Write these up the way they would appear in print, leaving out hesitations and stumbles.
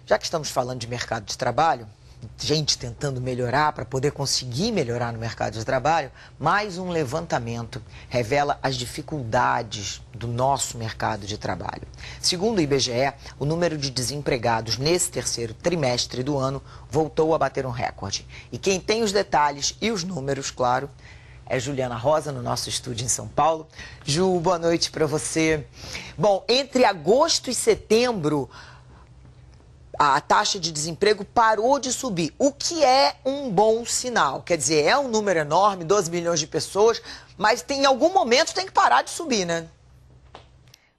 Já que estamos falando de mercado de trabalho, gente tentando melhorar para poder conseguir melhorar no mercado de trabalho, mais um levantamento revela as dificuldades do nosso mercado de trabalho. Segundo o IBGE, o número de desempregados nesse terceiro trimestre do ano voltou a bater um recorde. E quem tem os detalhes e os números, claro, é Juliana Rosa, no nosso estúdio em São Paulo. Ju, boa noite para você. Bom, entre agosto e setembro, a taxa de desemprego parou de subir, o que é um bom sinal. Quer dizer, é um número enorme, 12 milhões de pessoas, mas em algum momento tem que parar de subir, né?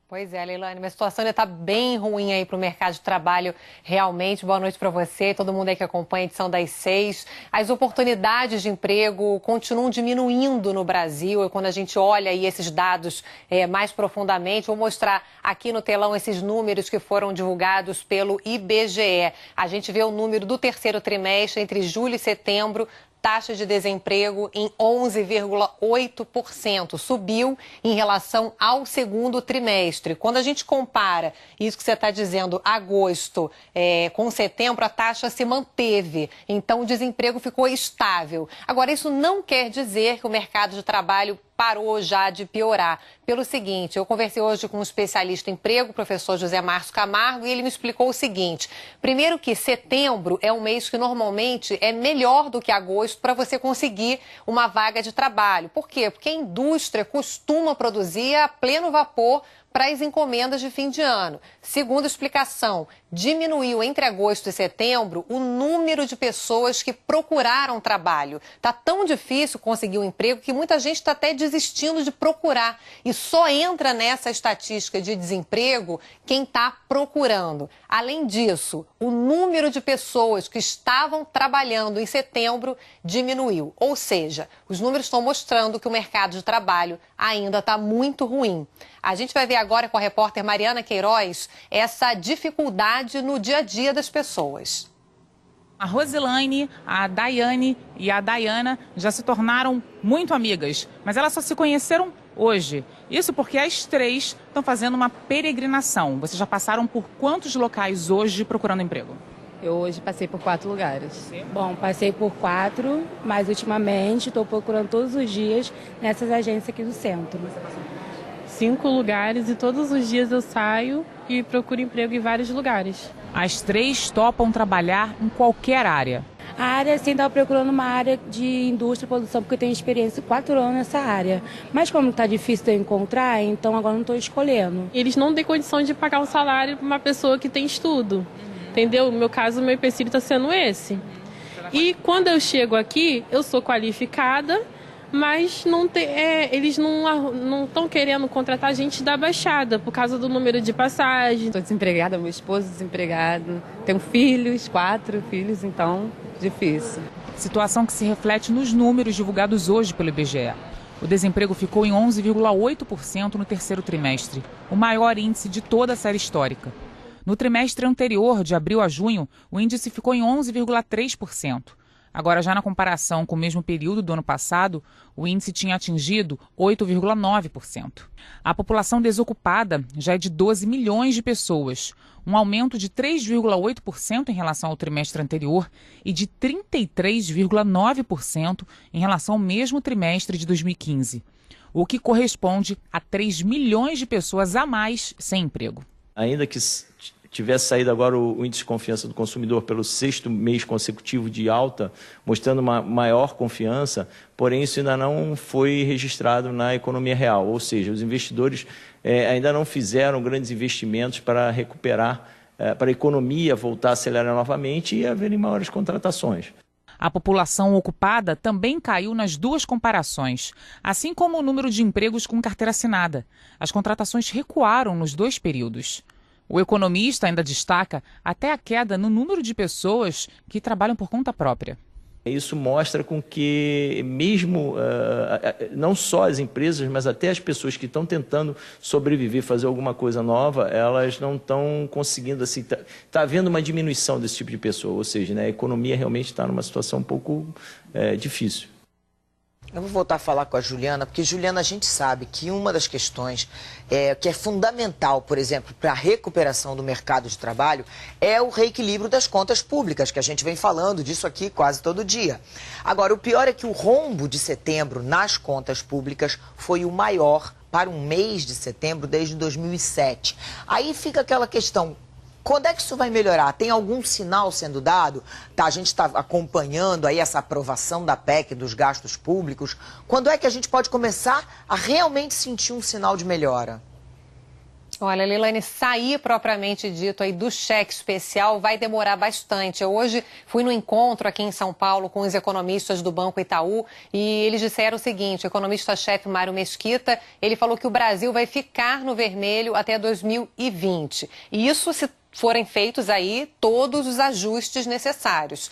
Pois é, Leilane, a situação ainda está bem ruim aí para o mercado de trabalho, realmente. Boa noite para você, todo mundo aí que acompanha a edição das 6. As oportunidades de emprego continuam diminuindo no Brasil. E quando a gente olha aí esses dados mais profundamente, vou mostrar aqui no telão esses números que foram divulgados pelo IBGE. A gente vê o número do terceiro trimestre, entre julho e setembro, taxa de desemprego em 11,8%, subiu em relação ao segundo trimestre. Quando a gente compara isso que você está dizendo, agosto com setembro, a taxa se manteve, então o desemprego ficou estável. Agora, isso não quer dizer que o mercado de trabalho parou já de piorar. Pelo seguinte, eu conversei hoje com um especialista em emprego, o professor José Márcio Camargo, e ele me explicou o seguinte: primeiro que setembro é um mês que normalmente é melhor do que agosto para você conseguir uma vaga de trabalho. Por quê? Porque a indústria costuma produzir a pleno vapor para as encomendas de fim de ano. Segundo a explicação, diminuiu entre agosto e setembro o número de pessoas que procuraram trabalho. Está tão difícil conseguir um emprego que muita gente está até desistindo de procurar. E só entra nessa estatística de desemprego quem está procurando. Além disso, o número de pessoas que estavam trabalhando em setembro diminuiu. Ou seja, os números estão mostrando que o mercado de trabalho ainda está muito ruim. A gente vai ver agora com a repórter Mariana Queiroz essa dificuldade no dia a dia das pessoas. A Rosilaine, a Daiane e a Dayana já se tornaram muito amigas, mas elas só se conheceram hoje. Isso porque as três estão fazendo uma peregrinação. Vocês já passaram por quantos locais hoje procurando emprego? Eu hoje passei por 4 lugares. Sim. Bom, passei por 4, mas ultimamente estou procurando todos os dias nessas agências aqui do centro. 5 lugares e todos os dias eu saio e procuro emprego em vários lugares. As três topam trabalhar em qualquer área. A área, sim, estava procurando uma área de indústria e produção, porque eu tenho experiência de 4 anos nessa área. Mas como está difícil de eu encontrar, então agora não estou escolhendo. Eles não têm condição de pagar um salário para uma pessoa que tem estudo. Entendeu? No meu caso, o meu empecilho está sendo esse. E quando eu chego aqui, eu sou qualificada, mas eles não estão querendo contratar gente da Baixada por causa do número de passagens. Estou desempregada, meu esposo desempregado, tenho filhos, 4 filhos, então difícil. Situação que se reflete nos números divulgados hoje pelo IBGE. O desemprego ficou em 11,8% no terceiro trimestre, o maior índice de toda a série histórica. No trimestre anterior, de abril a junho, o índice ficou em 11,3%. Agora, já na comparação com o mesmo período do ano passado, o índice tinha atingido 8,9%. A população desocupada já é de 12 milhões de pessoas, um aumento de 3,8% em relação ao trimestre anterior e de 33,9% em relação ao mesmo trimestre de 2015, o que corresponde a 3 milhões de pessoas a mais sem emprego. Ainda que tivesse saído agora o índice de confiança do consumidor pelo 6º mês consecutivo de alta, mostrando uma maior confiança, porém isso ainda não foi registrado na economia real, ou seja, os investidores ainda não fizeram grandes investimentos para recuperar, para a economia voltar a acelerar novamente e haverem maiores contratações. A população ocupada também caiu nas duas comparações, assim como o número de empregos com carteira assinada. As contratações recuaram nos 2 períodos. O economista ainda destaca até a queda no número de pessoas que trabalham por conta própria. Isso mostra com que mesmo, não só as empresas, mas até as pessoas que estão tentando sobreviver, fazer alguma coisa nova, elas não estão conseguindo, assim, está havendo uma diminuição desse tipo de pessoa, ou seja, né, a economia realmente está numa situação um pouco difícil. Eu vou voltar a falar com a Juliana, porque, Juliana, a gente sabe que uma das questões que é fundamental, por exemplo, para a recuperação do mercado de trabalho é o reequilíbrio das contas públicas, que a gente vem falando disso aqui quase todo dia. Agora, o pior é que o rombo de setembro nas contas públicas foi o maior para um mês de setembro desde 2007. Aí fica aquela questão... Quando é que isso vai melhorar? Tem algum sinal sendo dado? Tá, a gente está acompanhando aí essa aprovação da PEC dos gastos públicos. Quando é que a gente pode começar a realmente sentir um sinal de melhora? Olha, Leilane, sair propriamente dito aí do cheque especial vai demorar bastante. Eu hoje fui no encontro aqui em São Paulo com os economistas do Banco Itaú e eles disseram o seguinte, o economista-chefe Mário Mesquita, ele falou que o Brasil vai ficar no vermelho até 2020. E isso se forem feitos aí todos os ajustes necessários.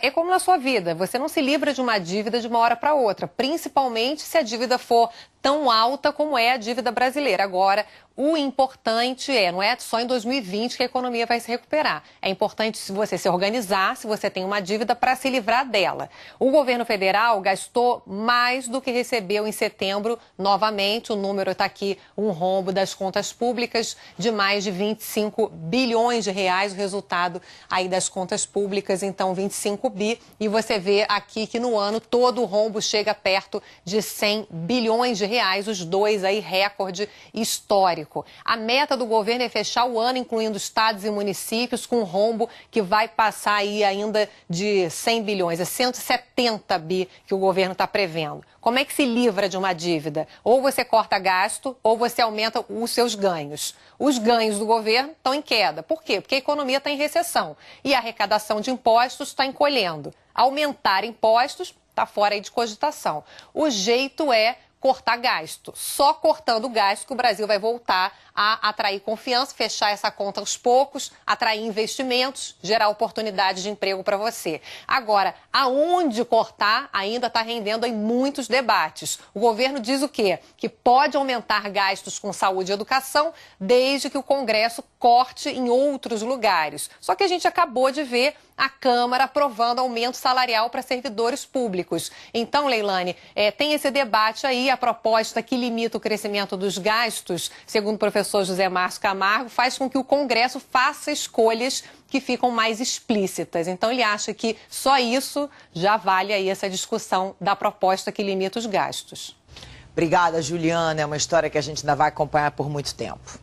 É como na sua vida, você não se livra de uma dívida de uma hora para outra, principalmente se a dívida for tão alta como é a dívida brasileira. Agora, o importante não é só em 2020 que a economia vai se recuperar. É importante se você se organizar, se você tem uma dívida, para se livrar dela. O governo federal gastou mais do que recebeu em setembro. Novamente, o número está aqui, um rombo das contas públicas de mais de 25 bilhões de reais, o resultado aí das contas públicas, então 25 bi. E você vê aqui que no ano todo o rombo chega perto de 100 bilhões de reais, os dois aí recorde histórico. A meta do governo é fechar o ano, incluindo estados e municípios, com um rombo que vai passar aí ainda de 100 bilhões, é 170 bi que o governo está prevendo. Como é que se livra de uma dívida? Ou você corta gasto, ou você aumenta os seus ganhos. Os ganhos do governo estão em queda. Por quê? Porque a economia está em recessão e a arrecadação de impostos está encolhendo. Aumentar impostos está fora aí de cogitação. O jeito é cortar gasto. Só cortando gasto que o Brasil vai voltar a atrair confiança, fechar essa conta aos poucos, atrair investimentos, gerar oportunidades de emprego para você. Agora, aonde cortar ainda está rendendo aí muitos debates. O governo diz o quê? Que pode aumentar gastos com saúde e educação desde que o Congresso corte em outros lugares. Só que a gente acabou de ver a Câmara aprovando aumento salarial para servidores públicos. Então, Leilane, tem esse debate aí, a proposta que limita o crescimento dos gastos, segundo o professor José Márcio Camargo, faz com que o Congresso faça escolhas que ficam mais explícitas. Então, ele acha que só isso já vale aí essa discussão da proposta que limita os gastos. Obrigada, Juliana. É uma história que a gente ainda vai acompanhar por muito tempo.